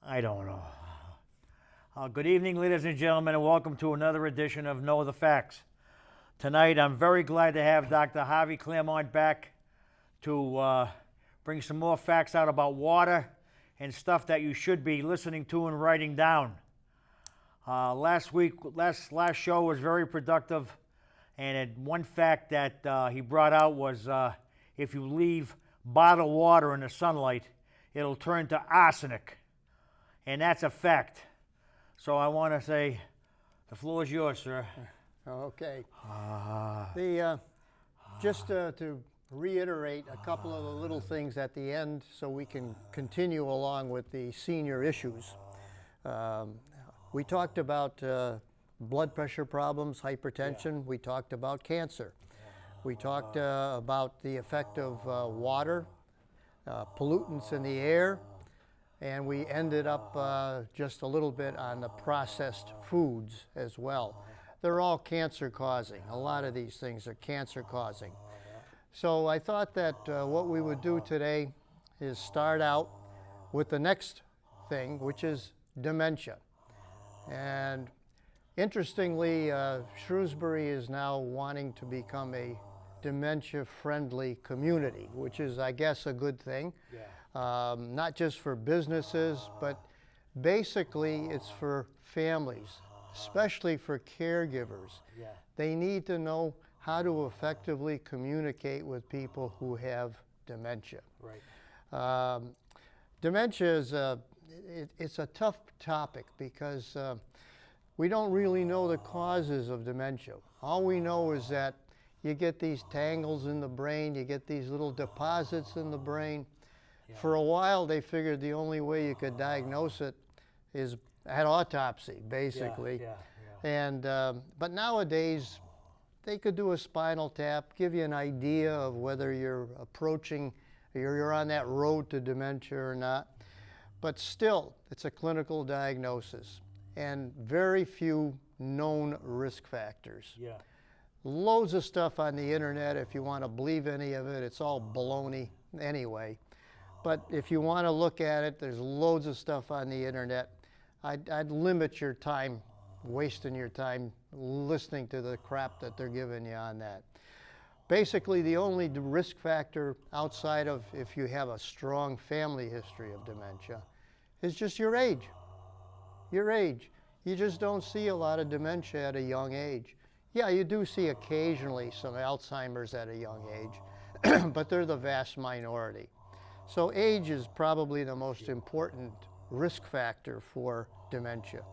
I don't know. Good evening, ladies and gentlemen, and welcome to another edition of Know the Facts. Tonight, I'm very glad to have Dr. Harvey Claremont back to bring some more facts out about water and stuff that you should be listening to and writing down. Last show was very productive, and one fact that he brought out was if you leave bottled water in the sunlight, it'll turn to arsenic, and that's a fact. So I want to say, the floor is yours, sir. Okay. Just to reiterate a couple of the little things at the end so we can continue along with the senior issues. We talked about blood pressure problems, hypertension. Yeah. We talked about cancer. We talked about the effect of water, pollutants in the air, and we ended up just a little bit on the processed foods as well. They're all cancer causing. A lot of these things are cancer causing. So I thought that what we would do today is start out with the next thing, which is dementia. And interestingly, Shrewsbury is now wanting to become a dementia-friendly community, which is, I guess, a good thing. Yeah. Not just for businesses, but basically it's for families, especially for caregivers. Yeah. They need to know how to effectively communicate with people who have dementia. Right. Dementia is it's a tough topic because we don't really know the causes of dementia. All we know is that you get these tangles in the brain, you get these little deposits in the brain. Yeah. For a while, they figured the only way you could diagnose it is at autopsy, basically. And but nowadays, they could do a spinal tap, give you an idea of whether you're approaching, you're on that road to dementia or not. But still, it's a clinical diagnosis and very few known risk factors. Yeah. Loads of stuff on the internet. If you want to believe any of it, it's all baloney anyway. But if you want to look at it, there's loads of stuff on the internet. I'd limit your time, wasting your time listening to the crap that they're giving you on that. Basically, the only risk factor outside of if you have a strong family history of dementia is just your age. Your age. You just don't see a lot of dementia at a young age. Yeah, you do see occasionally some Alzheimer's at a young age, but they're the vast minority. So age is probably the most important risk factor for dementia.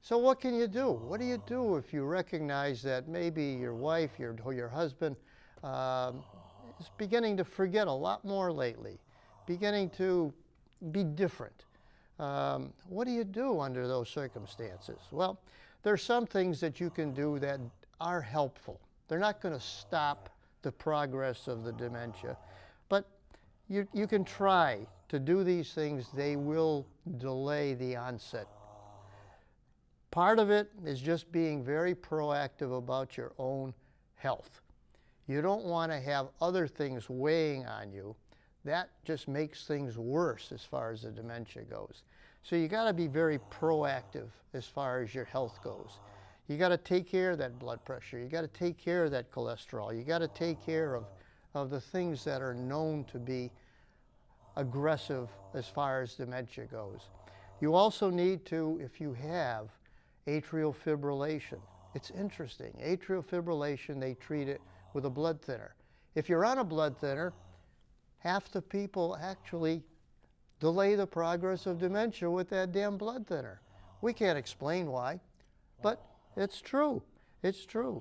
So what can you do? What do you do if you recognize that maybe your wife, your husband is beginning to forget a lot more lately, beginning to be different? What do you do under those circumstances? Well, there's some things that you can do that are helpful. They're not going to stop the progress of the dementia, but you can try to do these things. They will delay the onset. Part of it is just being very proactive about your own health. You don't want to have other things weighing on you. That just makes things worse as far as the dementia goes. So you got to be very proactive as far as your health goes. You got to take care of that blood pressure. You got to take care of that cholesterol. You got to take care of the things that are known to be aggressive as far as dementia goes. You also need to, if you have atrial fibrillation, it's interesting. Atrial fibrillation, they treat it with a blood thinner. If you're on a blood thinner, half the people actually delay the progress of dementia with that damn blood thinner. We can't explain why, but it's true. It's true.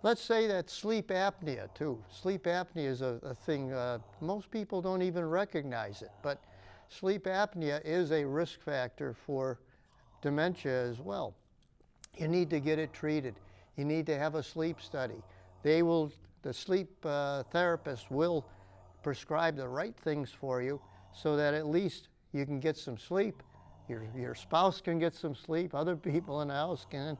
Let's say that sleep apnea, too. Sleep apnea is a thing, most people don't even recognize it, but sleep apnea is a risk factor for dementia as well. You need to get it treated. You need to have a sleep study. The sleep therapist will prescribe the right things for you so that at least you can get some sleep, your spouse can get some sleep, other people in the house can,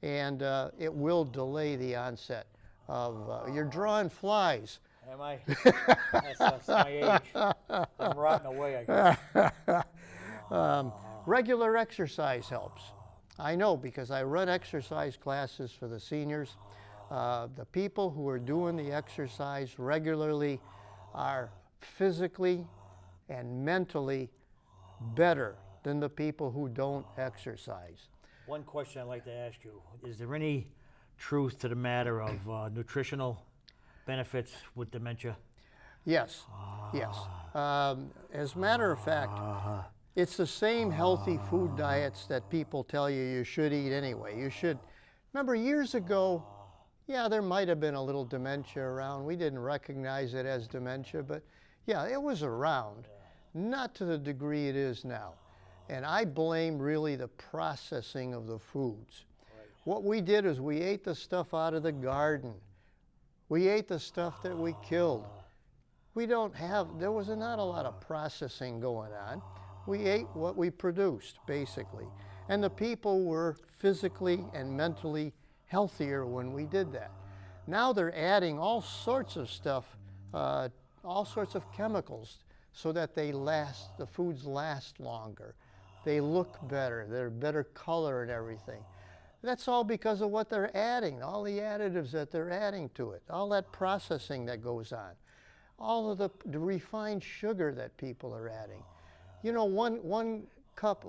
and it will delay the onset of, you're drawing flies. Am I? That's my age. I'm rotting away, I guess. Regular exercise helps. I know because I run exercise classes for the seniors. The people who are doing the exercise regularly are physically and mentally better than the people who don't exercise. One question I'd like to ask you, is there any truth to the matter of nutritional benefits with dementia? Yes, yes. As a matter of fact, it's the same healthy food diets that people tell you should eat anyway. You should, remember years ago, yeah, there might have been a little dementia around. We didn't recognize it as dementia, but yeah, it was around. Not to the degree it is now. And I blame really the processing of the foods. Right. What we did is we ate the stuff out of the garden. We ate the stuff that we killed. There was not a lot of processing going on. We ate what we produced, basically. And the people were physically and mentally healthier when we did that. Now they're adding all sorts of stuff, all sorts of chemicals, so that the foods last longer. They look better, they're better color and everything. That's all because of what they're adding, all the additives that they're adding to it, all that processing that goes on, all of the refined sugar that people are adding. You know, one cup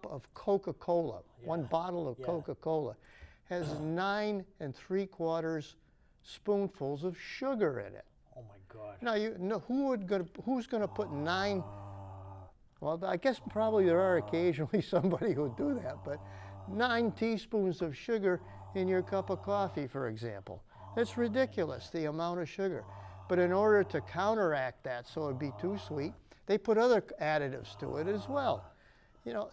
of Coca-Cola, one bottle of Coca-Cola, has 9 3/4 spoonfuls of sugar in it. Oh my God! Now you know who's going to put 9? Well, I guess probably there are occasionally somebody who would do that, but 9 teaspoons of sugar in your cup of coffee, for example. It's ridiculous, the amount of sugar. But in order to counteract that so it'd be too sweet, they put other additives to it as well. You know,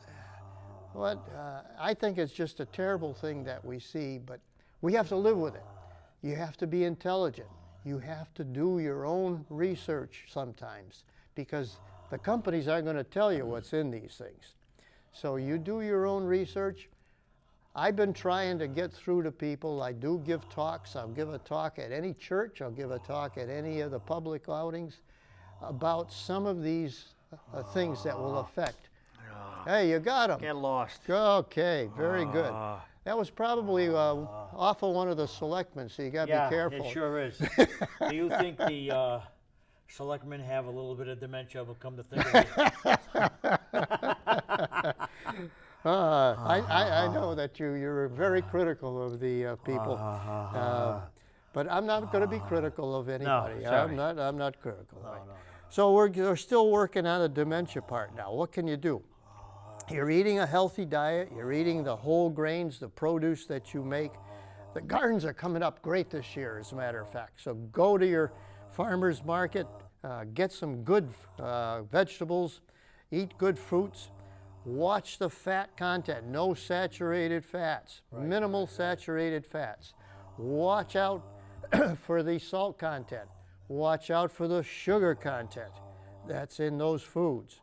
I think it's just a terrible thing that we see, but we have to live with it. You have to be intelligent. You have to do your own research sometimes, because the companies aren't going to tell you what's in these things. So you do your own research. I've been trying to get through to people. I do give talks. I'll give a talk at any church. I'll give a talk at any of the public outings about some of these things that will affect. Hey, you got them. Get lost. Okay, very good. That was probably off of one of the selectmen, so you got to be careful. Yeah, it sure is. Do you think the selectmen have a little bit of dementia, but come to think of it? I know that you're very critical of the people, but I'm not going to be critical of anybody. No, sorry. I'm not critical. No. So we're still working on the dementia part now. What can you do? You're eating a healthy diet. You're eating the whole grains, the produce that you make. The gardens are coming up great this year, as a matter of fact. So go to your farmer's market, get some good vegetables, eat good fruits. Watch the fat content, no saturated fats, minimal saturated fats. Watch out for the salt content. Watch out for the sugar content that's in those foods.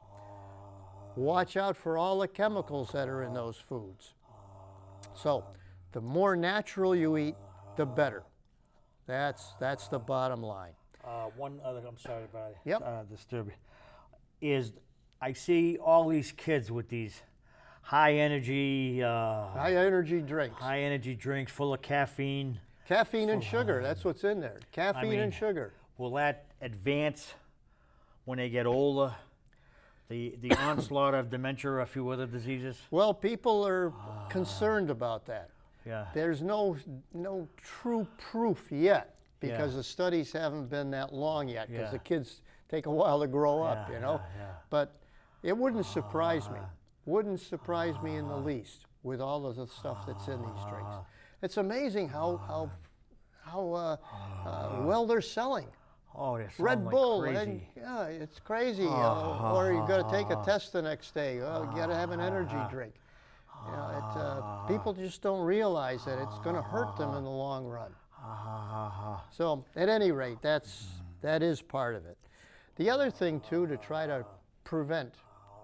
Watch out for all the chemicals that are in those foods. So the more natural you eat, the better. That's the bottom line. One other, I'm sorry about it. Yep. Disturb you. Is I see all these kids with these high energy drinks full of caffeine. Caffeine and sugar, that's what's in there. Caffeine and sugar. Will that advance when they get older? The onslaught of dementia or a few other diseases? Well, people are concerned about that. Yeah. There's no true proof yet, because the studies haven't been that long yet, because the kids take a while to grow up, you know. But it wouldn't surprise me. Wouldn't surprise me in the least with all of the stuff that's in these drinks. It's amazing how well they're selling. Oh, they're selling Red Bull, like and, crazy. yeah, it's crazy. Or you got to take a test the next day. Oh, you got to have an energy drink. You know, people just don't realize that it's going to hurt them in the long run. So, at any rate, that is part of it. The other thing too, to try to prevent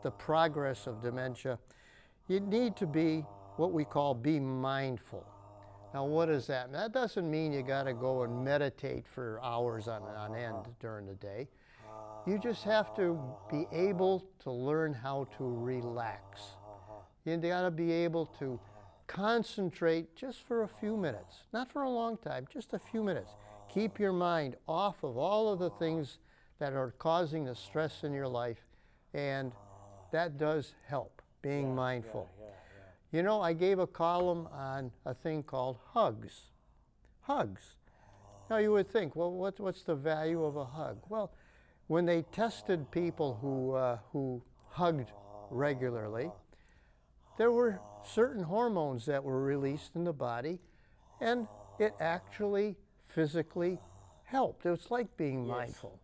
the progress of dementia, you need to be what we call be mindful. Now, what does that mean? That doesn't mean you got to go and meditate for hours on end during the day. You just have to be able to learn how to relax. You got to be able to concentrate just for a few minutes, not for a long time, just a few minutes. Keep your mind off of all of the things that are causing the stress in your life, and that does help, being mindful. You know, I gave a column on a thing called hugs. Hugs. Now you would think, well, what's the value of a hug? Well, when they tested people who hugged regularly, there were certain hormones that were released in the body, and it actually physically helped. It's like being mindful.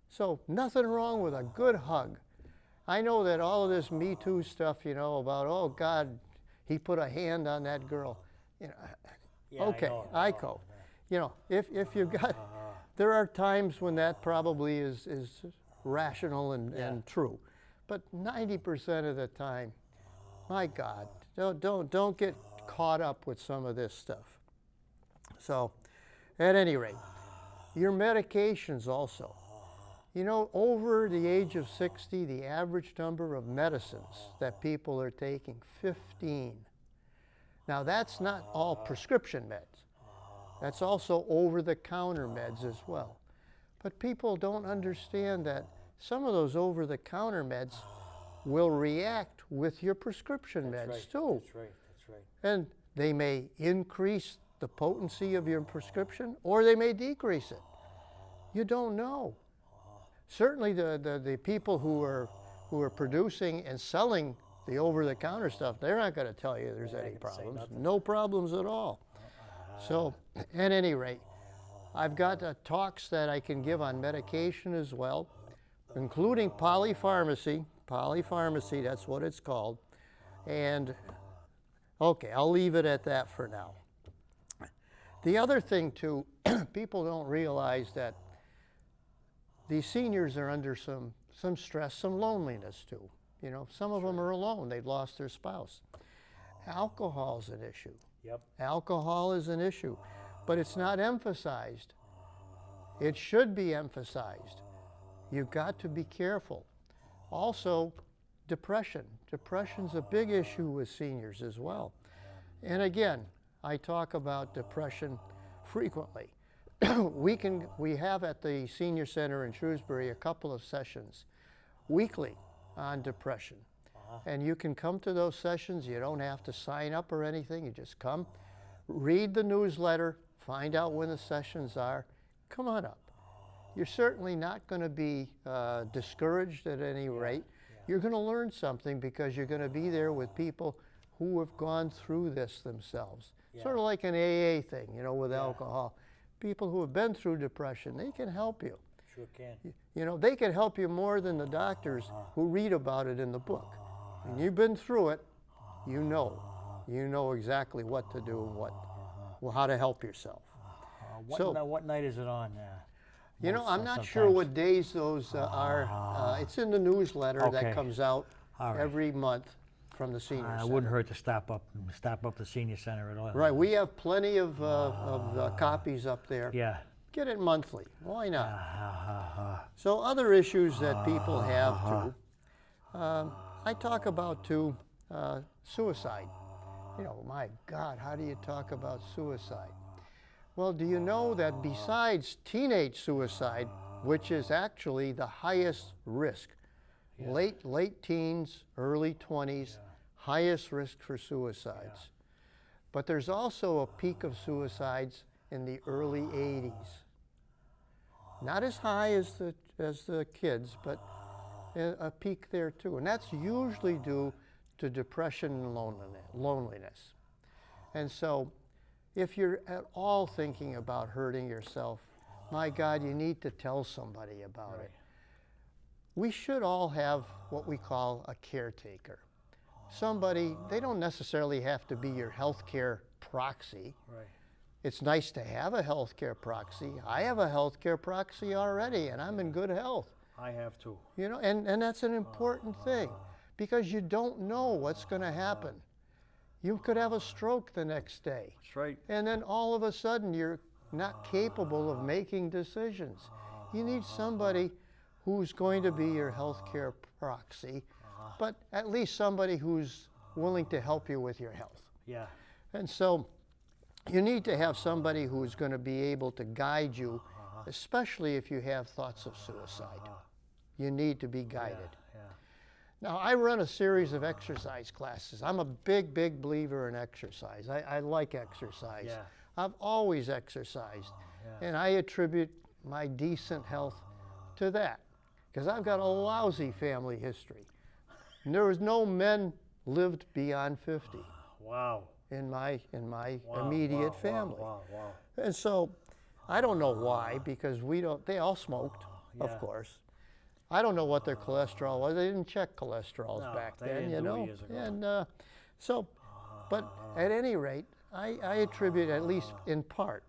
So nothing wrong with a good hug. I know that all of this Me Too stuff, you know, about, oh God, he put a hand on that girl. You know, okay, Ico. You know, if you've got, there are times when that probably is rational and true, but 90% of the time, my God, don't get caught up with some of this stuff. So, at any rate, your medications also. You know, over the age of 60, the average number of medicines that people are taking, 15. Now, that's not all prescription meds. That's also over-the-counter meds as well. But people don't understand that some of those over-the-counter meds will react with your prescription meds too. That's right. And they may increase the potency of your prescription, or they may decrease it. You don't know. Certainly the people who are producing and selling the over-the-counter stuff, they're not going to tell you there's any problems. No problems at all. So, at any rate, I've got talks that I can give on medication as well, including polypharmacy. Polypharmacy, that's what it's called. And, okay, I'll leave it at that for now. The other thing, too, people don't realize that these seniors are under some stress, some loneliness, too. You know, some of them are alone. They've lost their spouse. Alcohol is an issue. Yep. Alcohol is an issue, but it's not emphasized. It should be emphasized. You've got to be careful. Also, depression. Depression's a big issue with seniors as well. And again, I talk about depression frequently. We have at the Senior Center in Shrewsbury a couple of sessions weekly on depression. And you can come to those sessions. You don't have to sign up or anything. You just come, read the newsletter, find out when the sessions are. Come on up. You're certainly not going to be discouraged at any rate. You're going to learn something because you're going to be there with people who have gone through this themselves. Sort of like an AA thing, you know, with alcohol. People who have been through depression, they can help you. Sure can. You know, they can help you more than the doctors who read about it in the book. And you've been through it, you know exactly what to do and how to help yourself. What night is it on? You know, I'm not sure what days those are. It's in the newsletter that comes out every month from the Senior Center. It wouldn't hurt to stop up the Senior Center at all. Right, we have plenty of copies up there. Yeah. Get it monthly. Why not? So other issues that people have too. I talk about too suicide. You know, my God, how do you talk about suicide? Well, do you know that besides teenage suicide, which is actually the highest risk, late teens, early 20s, highest risk for suicides. But there's also a peak of suicides in the early 80s. Not as high as the kids, but a peak there too. And that's usually due to depression and loneliness. And so if you're at all thinking about hurting yourself, my God, you need to tell somebody about it. We should all have what we call a caretaker. Somebody, they don't necessarily have to be your healthcare proxy. Right. It's nice to have a healthcare proxy. I have a healthcare proxy already, and I'm in good health. I have too. You know, and that's an important thing, because you don't know what's going to happen. You could have a stroke the next day. That's right. And then all of a sudden you're not capable of making decisions. You need somebody who's going to be your healthcare proxy, but at least somebody who's willing to help you with your health. Yeah. And so you need to have somebody who's going to be able to guide you, especially if you have thoughts of suicide. You need to be guided. Yeah. Now, I run a series of exercise classes. I'm a big, big believer in exercise. I like exercise. Yeah. I've always exercised. Yeah. And I attribute my decent health to that, because I've got a lousy family history. And there was no men lived beyond 50 Wow. in my Wow, immediate wow, family. Wow. Wow. And so I don't know why, because they all smoked, Yeah. of course. I don't know what their cholesterol was. They didn't check cholesterols No, back they then, didn't you do it know. years ago. And but at any rate, I attribute, at least in part,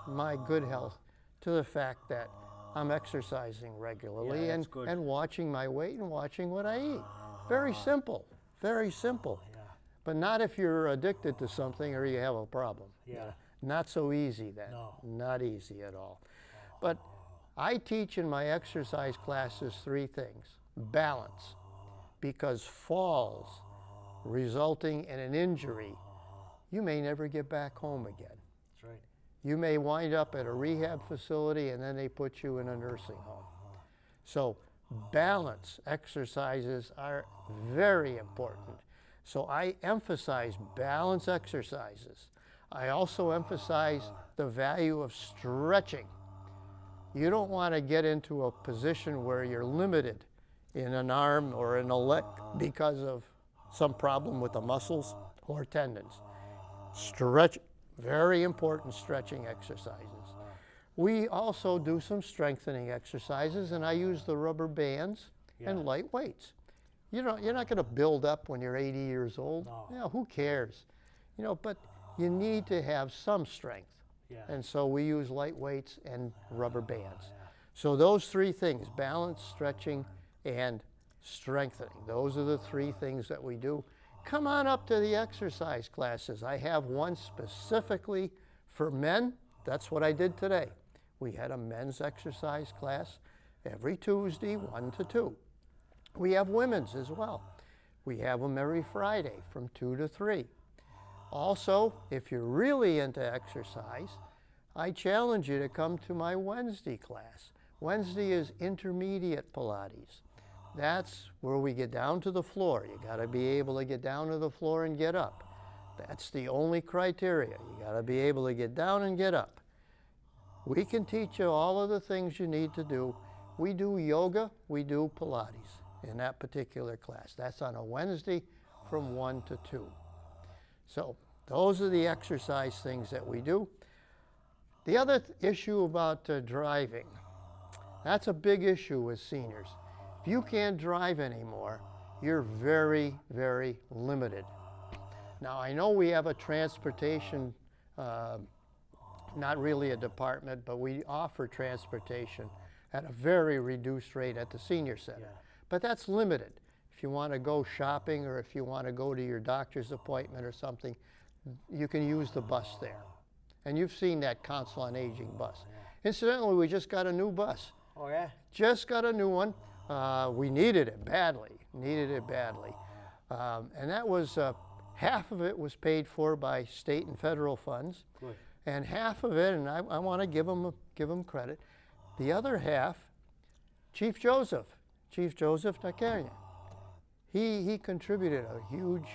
my good health to the fact that I'm exercising regularly Yeah, that's good. and watching my weight and watching what I eat. Very simple, very simple. Yeah. But not if you're addicted to something or you have a problem. Yeah. Not so easy then. No. Not easy at all. But I teach in my exercise classes 3 things. Balance, because falls resulting in an injury, you may never get back home again. That's right. You may wind up at a rehab facility and then they put you in a nursing home. So balance exercises are very important. So I emphasize balance exercises. I also emphasize the value of stretching. You don't want to get into a position where you're limited in an arm or in a leg because of some problem with the muscles or tendons. Stretch, very important stretching exercises. We also do some strengthening exercises, and I use the rubber bands and light weights. You're not going to build up when you're 80 years old. No. You know, who cares? You know, but you need to have some strength. Yeah. And so we use light weights and rubber bands. So those 3 things, balance, stretching, and strengthening. Those are the 3 things that we do. Come on up to the exercise classes. I have one specifically for men. That's what I did today. We had a men's exercise class every Tuesday, 1 to 2. We have women's as well. We have them every Friday from 2 to 3. Also, if you're really into exercise, I challenge you to come to my Wednesday class. Wednesday is intermediate Pilates. That's where we get down to the floor. You got to be able to get down to the floor and get up. That's the only criteria. You got to be able to get down and get up. We can teach you all of the things you need to do. We do yoga, we do Pilates in that particular class. That's on a Wednesday from 1 to 2. So those are the exercise things that we do. The other issue about driving, that's a big issue with seniors. If you can't drive anymore, you're very, very limited. Now, I know we have a transportation, not really a department, but we offer transportation at a very reduced rate at the senior center. Yeah. But that's limited. If you want to go shopping or if you want to go to your doctor's appointment or something, you can use the bus there. And you've seen that Council on Aging bus. Incidentally, we just got a new bus. Oh, yeah? Just got a new one. We needed it badly, and that was, half of it was paid for by state and federal funds. Good. And half of it, and I want to give them credit, the other half, Chief Joseph Nakarian, he contributed a huge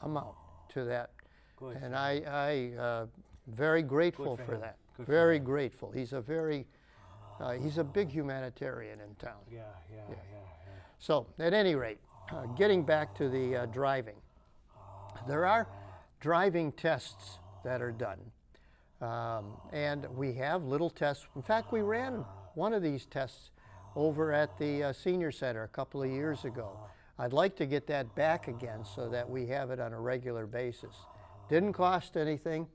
amount to that. Good. And I very grateful Good for him. that. Good for Very him. grateful. He's a big humanitarian in town. Yeah. So, at any rate, getting back to the driving, there are driving tests that are done. And we have little tests. In fact, we ran one of these tests over at the senior center a couple of years ago. I'd like to get that back again so that we have it on a regular basis. Didn't cost anything,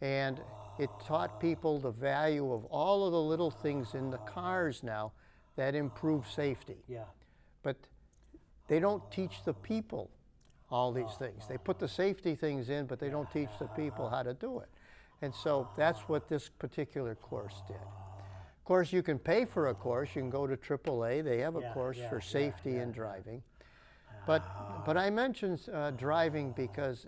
and it taught people the value of all of the little things in the cars now that improve safety. Yeah. But they don't teach the people all these things. They put the safety things in, but they don't teach the people how to do it. And so that's what this particular course did. course, you can pay for a course. You can go to AAA. They have a Yeah, course yeah, for yeah, safety yeah, in yeah. driving. But I mentioned driving because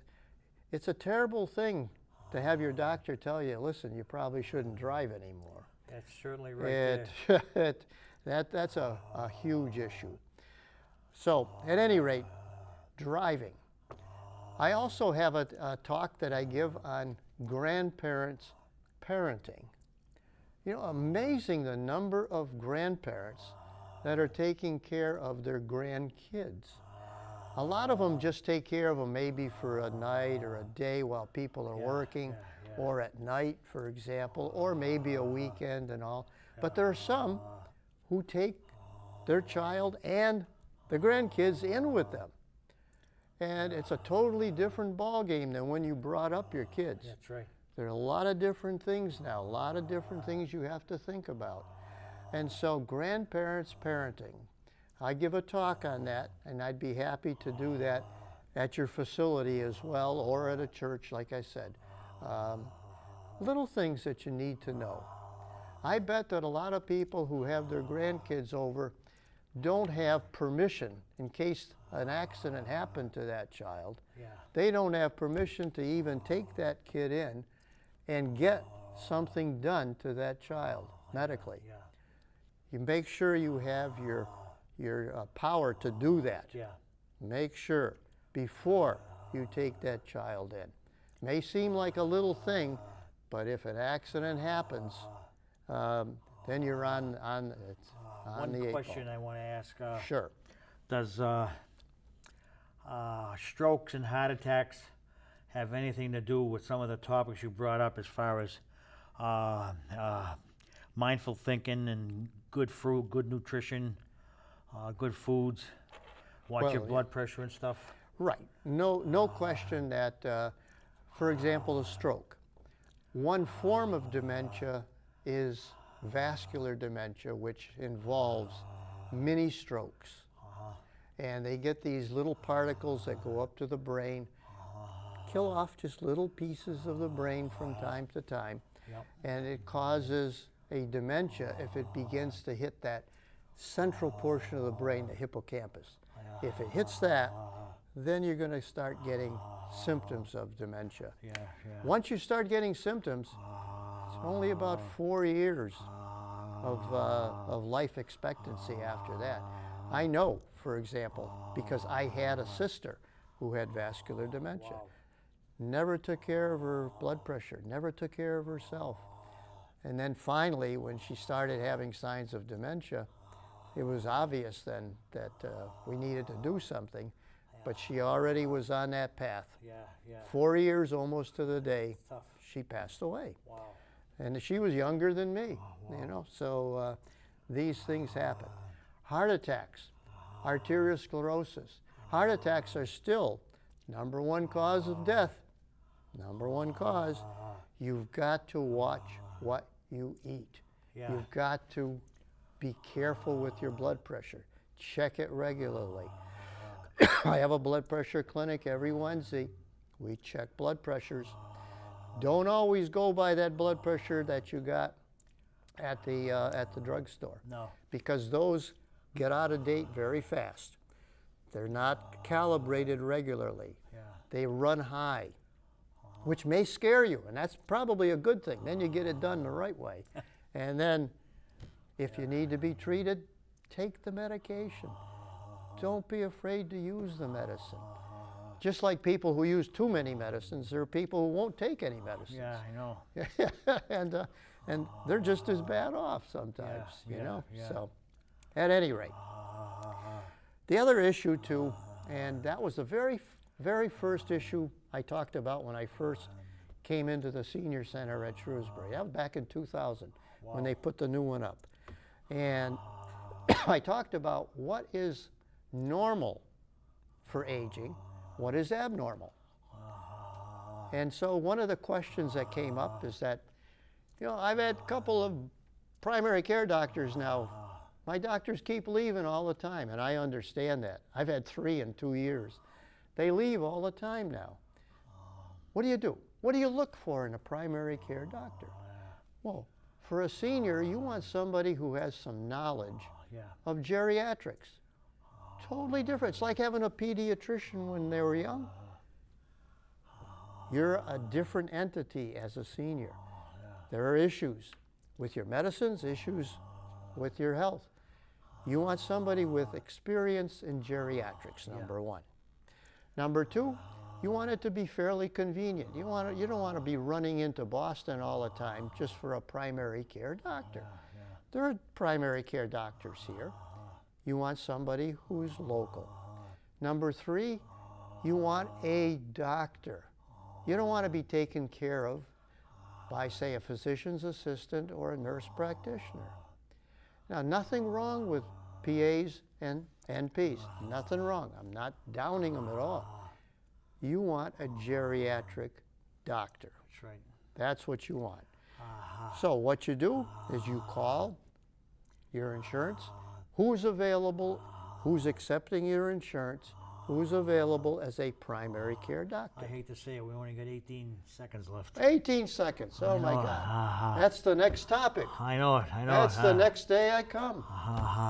it's a terrible thing to have your doctor tell you, listen, you probably shouldn't drive anymore. That's certainly right there. That's a huge issue. So, at any rate, driving. I also have a talk that I give on grandparents parenting. You know, amazing the number of grandparents that are taking care of their grandkids. A lot of them just take care of them maybe for a night or a day while people are working, or at night, for example, or maybe a weekend and all. But there are some who take their child and the grandkids in with them. And it's a totally different ball game than when you brought up your kids. That's right. There are a lot of different things now, a lot of different things you have to think about. And so grandparents parenting, I give a talk on that, and I'd be happy to do that at your facility as well, or at a church, like I said. Little things that you need to know. I bet that a lot of people who have their grandkids over don't have permission in case an accident happened to that child. Yeah. They don't have permission to even take that kid in and get something done to that child medically. Yeah. You make sure you have your power to do that. Yeah. Make sure before you take that child in. May seem like a little thing, but if an accident happens, then you're on the One eight question ball. I want to ask. Sure. Does strokes and heart attacks have anything to do with some of the topics you brought up as far as mindful thinking and good fruit, good nutrition, good foods, watch your Well, blood pressure and stuff? Right. No question that, for example, a stroke. One form of dementia is vascular dementia, which involves mini strokes. And they get these little particles that go up to the brain, kill off just little pieces of the brain from time to time, Yep. and it causes a dementia if it begins to hit that central portion of the brain, the hippocampus. If it hits that, then you're going to start getting symptoms of dementia. Yeah, yeah. Once you start getting symptoms, it's only about 4 years of life expectancy after that. I know, for example, because I had a sister who had vascular dementia. Wow. Never took care of her blood pressure, never took care of herself. And then finally, when she started having signs of dementia, it was obvious then that we needed to do something, but she already was on that path. Yeah, yeah. 4 years almost to the day, Tough. she passed away. Wow. And she was younger than me, you know, so these things happen. Heart attacks, arteriosclerosis. Heart attacks are still #1 cause of death. #1 cause. You've got to watch what you eat. Yeah. You've got to be careful with your blood pressure. Check it regularly. I have a blood pressure clinic every Wednesday. We check blood pressures. Don't always go by that blood pressure that you got at the drugstore, No. because those get out of date very fast. They're not calibrated regularly. Yeah. They run high, which may scare you, and that's probably a good thing. Then you get it done the right way. And then if you need to be treated, take the medication. Don't be afraid to use the medicine. Just like people who use too many medicines, there are people who won't take any medicines. Yeah, I know. and they're just as bad off sometimes, Yeah, you know? yeah. So, at any rate. The other issue too, and that was the very first issue I talked about when I first came into the senior center at Shrewsbury. That was back in 2000 when they put the new one up. And I talked about what is normal for aging, what is abnormal. And so one of the questions that came up is that, you know, I've had a couple of primary care doctors now. My doctors keep leaving all the time, and I understand that. I've had 3 in 2 years. They leave all the time now. What do you do? What do you look for in a primary care doctor? Well, For a senior, you want somebody who has some knowledge Yeah. of geriatrics. Totally different. It's like having a pediatrician when they were young. You're a different entity as a senior. There are issues with your medicines, issues with your health. You want somebody with experience in geriatrics, number one. Number two, you want it to be fairly convenient. You don't want to be running into Boston all the time just for a primary care doctor. There are primary care doctors here. You want somebody who's local. Number three, you want a doctor. You don't want to be taken care of by, say, a physician's assistant or a nurse practitioner. Now, nothing wrong with PAs and NPs. Nothing wrong. I'm not downing them at all. You want a geriatric doctor. That's right. That's what you want. So what you do is you call your insurance, who's available, who's accepting your insurance, who's available as a primary care doctor. I hate to say it, we only got 18 seconds left. 18 seconds. Oh my God. That's the next topic. I know it. That's the next day I come.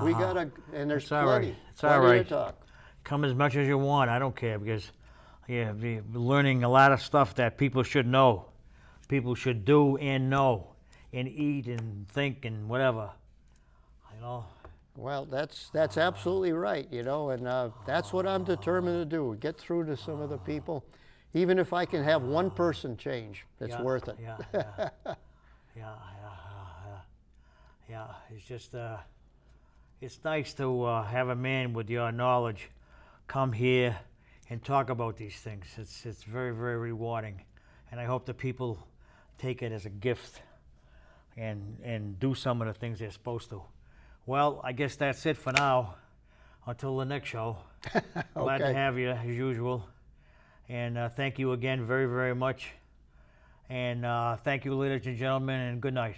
We gotta, and there's It's all right. plenty, It's all plenty right. to talk. Come as much as you want. I don't care, because you're learning a lot of stuff that people should know. People should do and know and eat and think and whatever. You know? Well, that's absolutely right, you know, and that's what I'm determined to do, get through to some of the people. Even if I can have one person change, it's worth it. Yeah. It's just, it's nice to have a man with your knowledge come here and talk about these things. It's very, very rewarding. And I hope the people take it as a gift and do some of the things they're supposed to. Well, I guess that's it for now. Until the next show. Glad to have you, as usual. And thank you again very, very much. And thank you, ladies and gentlemen, and good night.